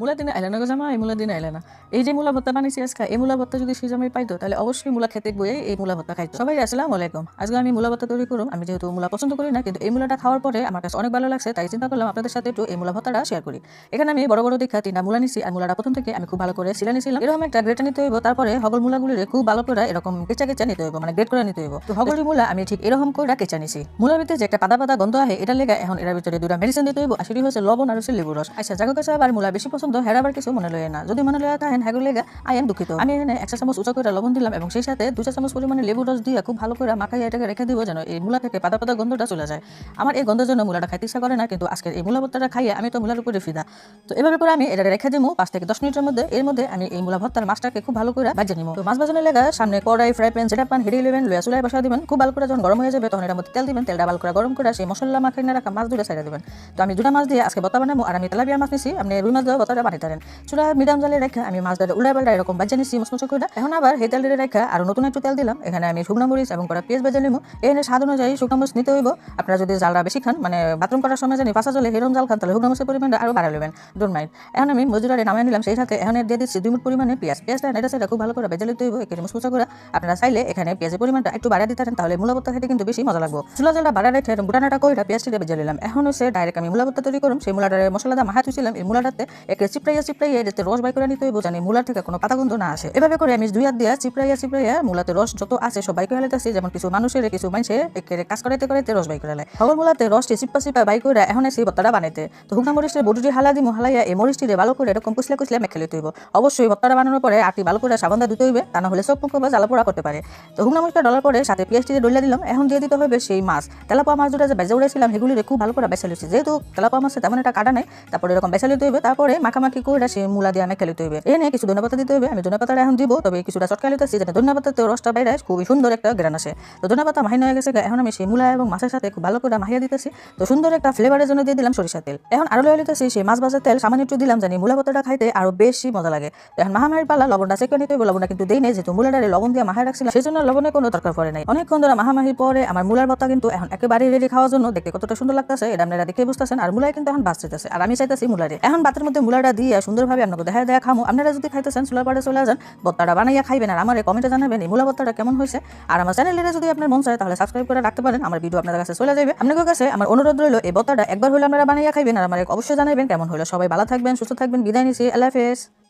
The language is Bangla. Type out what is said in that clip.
মূলা দিনে আইলে না গো জামা, এই মূলা দিনে আইলে না। এই যে মূলা ভর্তা বানিয়েছি আজকে, এই মূলা ভর্তা যদি সে জামাই পাইতো তাহলে অবশ্যই মূলা খেতে বইয়ে এই মূলা ভর্তা খাইতো। সবাই আসসালামু আলাইকুম। আজকে আমি মূলা ভর্তা তৈরি করুম। আমি যেহেতু মূলা পছন্দ করি না, কিন্তু এই মূলাটা খাওয়ার পরে আমার কাছে অনেক ভালো লাগছে, তাই চিন্তা করলাম আপনাদের সাথে একটু এই মূলা ভর্তাটা শেয়ার করি। এখানে আমি বড় বড় দেখা 3টা মূলা নিছি, আর মূলাটা প্রথম থেকে আমি খুব ভালো করে ছিলা নিছিলাম। এরকম একটা গ্রেটার নিতে হইব, তারপরে হগল মূলাগুলিরে খুব ভালো করে এরকম কেচা কেচা নিতে হইব, মানে গ্রেট করে নিতে হইব। তো হগল মূলা আমি ঠিক এরকম করে কেচা নিছি। মূলার ভিতরে যে একটা পাতা পাতা গন্ধ আহে, এটা লেগে এখন এর ভিতরে 2টা মেডিসিন দিতে হইব, আর সেটি হচ্ছে লবণ আর হচ্ছে লেবু রস। আচ্ছা, জাগো কাছে আবার মূলা বেশি পছন্দ, হেরা আবার কিছু মনে লয় না। যদি মনে লয় থাকেন হ্যাগুর লেগে আই এম দুঃখিত। আমি এখানে 1 চা চামচ উঁচা করে লবণ দিলাম এবং সেই সাথে 2 চা চামচ পরিমাণে লেবু রস দিয়ে খুব ভালো করে মাখাইয়া এটাকে রেখে দিব, যেন এই মূলা থেকে পাতা পাতা গন্ধটা চলে যায়। আমার এই গন্ধের জন্য মূলাটা খাইতে ইচ্ছা করে না, কিন্তু আজকের এই মূলা ভর্তাটা খাইয়ে আমি তো মূলার উপরে ফিদা। তো এভাবে করে আমি এটা রেখে দিব 5 থেকে 10 মিনিটের মধ্যে। এর মধ্যে আমি এই মূলা ভর্তার মাছটাকে খুব ভালো করে ভাজে নিব। তো মাছ ভাজানোর লেগে সামনে কড়াই, ফ্রাই প্যান যেটা পান হেঁটে নেবেন, লয়া চুলায় বসা দিবেন। খুব ভালো করে যখন গরম হয়ে যাবে তখন এর মধ্যে তেল দিবেন। তেলটা ভালো করে গরম করে সেই মশলা মাখাই না রাখা মাছ দুটো ছেড়ে দিবেন। তো আমি 2টা মাছ দিয়ে আজকে ভর্তা বানাবো, আর আমি তেলাপিয়া মাছ নিছি। আপনি রুই মাছ দিয়ে ভর্তাটা বানাইতে পারেন। চুলা মিডিয়াম জালে রেখে আমি মাছটা উল্টা পাল্টা এরকম ভাজে নিছি মুচমুচে করে। এখন আবার এই তেল দিয়ে রেখে আরো নতুন একটু তেল দিলাম। এখানে আমি শুকনো মরিচ এবং কটা পেঁয়াজ ভেজে নিব। এখানে স্বাদ অনুযায়ী শুকনো মরিচ নিতে হইব। আপনারা যদি জালটা বেশি খান, মানে বাথরুম করার সময় জানি পাশা জলে হেরম জাল খান, তাহলে শুকনো মরিচের পরিমাণটা আরো বাড়াই নেবেন, ডোন্ট মাইন্ড। এখন আমি মজুরারে নামিয়ে নিলাম, সেই সাথে এখন দিয়ে দিচ্ছি 2 মিনিট পরিমাণে পেঁয়াজ। পেঁয়াজটা এটা সেটা খুব ভালো করে ভেজে নিতে হইব, একটু মুচমুচে করে। আপনারা চাইলে এখানে পেঁয়াজের পরিমাণটা একটু বাড়িয়ে দিতে পারেন, তাহলে মূলা ভর্তা খেতে কিন্তু বেশি মজা লাগবে। চুলা জালটা বাড়া রেখে বুটানাটা কইরা পেঁয়াজটা ভেজে নিলাম। এখন হচ্ছে ডাইরেক্ট আমি মূলা ভর্তা তৈরি করুম। সেই মূলাটারে মশলা দিয়ে মাখা তুইছিলাম, এই মূলাটাতে একে চিপড়াইয়া এটাতে রস বাই করে নিতে হইব, জানি মূলার থেকে কোনো পাতা গন্ধ না আসে। এভাবে করে আমি 2 হাত দিয়ে চিপড়াইয়া মূলাতে রস যত আছে সব বাই করে লাইতেছি। যেমন কিছু মানুষের একেবারে কাজ করাইতে রস বাই করে লাই। হগল মূলাতে রসটি চিপা বাই করে এখন সেই ভর্তাটা বানাইতে। তো হুগনা মরিচের বডুটি হালাইয়া এই মরিচটিরে ভালো করে এরকম কুচলে মেখে লইতে হইব। অবশ্যই ভর্তাটা বানানোর পরে আটি ভালো করে সাবান দিয়ে ধুতে হইবে, তা না হলে সব মুখ বা জ্বালা পোড়া করতে পারে। তো হুগনা মরিচটা ডলার পরে সাথে পেঁয়াজটি ডলিয়া দিলাম। এখন দিয়ে দিতে হবে সেই মাছ, তেলাপোয়া মাছ দুটো যে বেজে উড়েছিলাম, সেগুলি খুব ভালো করে বেছে লইছি। যেহেতু তেলাপোয়া মাছে তেমন একটা কাটা নাই, তারপরে এরকম বেছে লইতে হইবে। তারপরে মাখামাখি করে সেই মূলা দিয়ে মেখে লইতে হইবে। এনে কিছু ধনেপাতা দিতে হইবে। আমি ধনেপাতাটা এখন দিব, তবে কিছুটা চটকা লইতেছি, যেন ধনেপাতাতে রসটা বাইরে খুবই সুন্দর একটা গ্রান আসে। তো ধনেপাতা মাহিন হয়ে গেছে, এখন আমি সেই মূলা এবং মাছের সাথে খুব ভালো করে মাহিয়া দিতেছি। তো সুন্দর একটা ফ্লেভারের জন্য দিয়ে দিলাম সরিষা তেল। এখন আরো লয়ে লইতেছি সেই মাছ ভাজার তেল, সামান্য একটু দিলাম, জানি মূলা ভর্তাটা খাইতে আরো বেশি মজা লাগে। এখন মাহামারির পালা, লবণটা চেক করে নিতে হইবে। লবণটা কিন্তু দেই নেই, যেহেতু মূলাটারে লবণ দিয়ে মাহায় রাখছিলাম, সেই জন্য লবণের কোনো দরকার পড়ে নাই। অনেকক্ষণ ধরে মাহামাহির পরে আমার মূলার ভর্তা কিন্তু এখন একেবারে রেডি খাওয়ার জন্য। দেখতে কতটা সুন্দর লাগতেছে এটা আপনারা দেখে বুঝতেছেন। আর মূলাই কিন্তু এখন বাঁচতেছে, আর আমি চাইতেছি মূলারে এখন ভাতের মধ্যে মূলাটা দিয়ে সুন্দরভাবে আপনাকে দেখা খামো। আপনারা যদি খাইতেছেন চুলার পাড়ে চলে যান, ভর্তাটা বানাইয়া খাইবেন, আর আমার কমেন্টে জানাবেন এই মূলা ভর্তাটা কেমন হয়েছে। আর আমার চ্যানেলে যদি আপনার মন চায় তাহলে সাবস্ক্রাইব করে রাখতে পারেন, আমার ভিডিও আপনার কাছে চলে যাবে। আপনাদের কাছে আমার অনুরোধ রইল এই ভর্তাটা একবার হলে আপনারা বানাইয়া খাইবেন, আর আমার অবশ্যই জানাবেন কেমন হলো। সবাই ভালো থাকবেন, সুস্থ থাকবেন, বিদায় নিচ্ছি, আল্লাহ হাফেজ।